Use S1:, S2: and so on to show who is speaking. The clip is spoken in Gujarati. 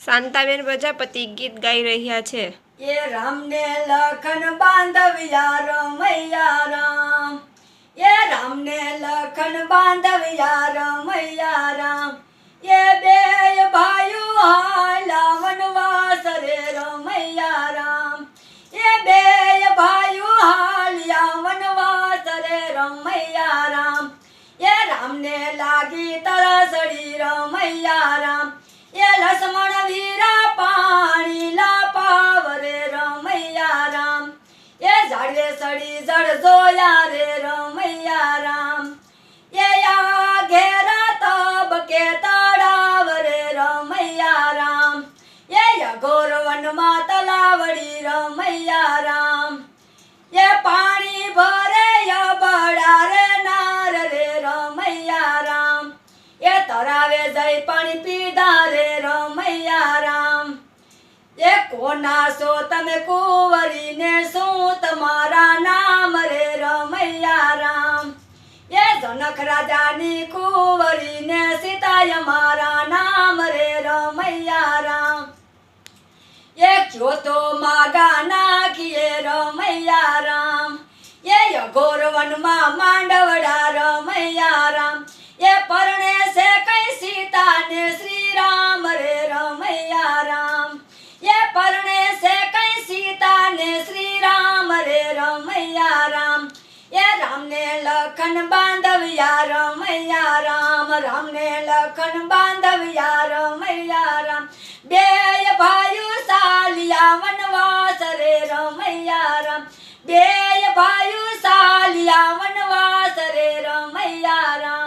S1: શાંતાબેન પ્રજાપતિ ગીત ગાઈ રહ્યા છે।
S2: એ રામને લખન બાંધવ્યા રમૈયા રામ, એ રામને લખન બાંધવ્યા રમૈયા રામ, એ બે ભાઈઓ હાલ્યા વનવાસ રે રમૈયા રામ, એ બે ભાઈઓ હાલ્યા વનવાસ રે રમૈયા રામ, એ રામને લાગી તરસડી રમૈયા રામ, એ લક્ષ્મણ વીરા પાણી લાપાવ રે રમૈયા રામ, એ ઝાડવે સડી જળ જોયા રે રમૈયા રામ, એ આ ઘેરા તબકે તળાવ રે રમૈયા રામ, એ અઘોર વનમાં તલાવડી રમૈયા રામ, એ પાણી ભરે બડા રે નાર રે રમૈયા રામ, એ તરાવે જઈ પાણી પીધા રે રમૈયા રામ, એ કોના છો તમે કુંવરીને શું તમારા નામ રે રમૈયા રામ, એ જનક રાજાની કુંવરીને સીતાય મારા નામ રે રમૈયા રામ, એ કયો તો માગા નાખીએ રમૈયા રામ, એ અઘોર વનમાં માંડવડા રમૈયા રામ, એ પરણે છે કઈ સીતા ને શ્રી રામ રે રમૈયા રામ, એ પરણે છે કઈ સીતા ને શ્રી રામ રે રમૈયા રામ, એ રામને લખન બાંધવ્યા રમૈયા રામ, રામને લખન બાંધવ્યા રમૈયા રામ, બે ભાઈઓ સાલિયા વનવાસ રે રમૈયા રામ, બે ભાઈઓ સાલિયા વનવાસ રે રમૈયા રામ।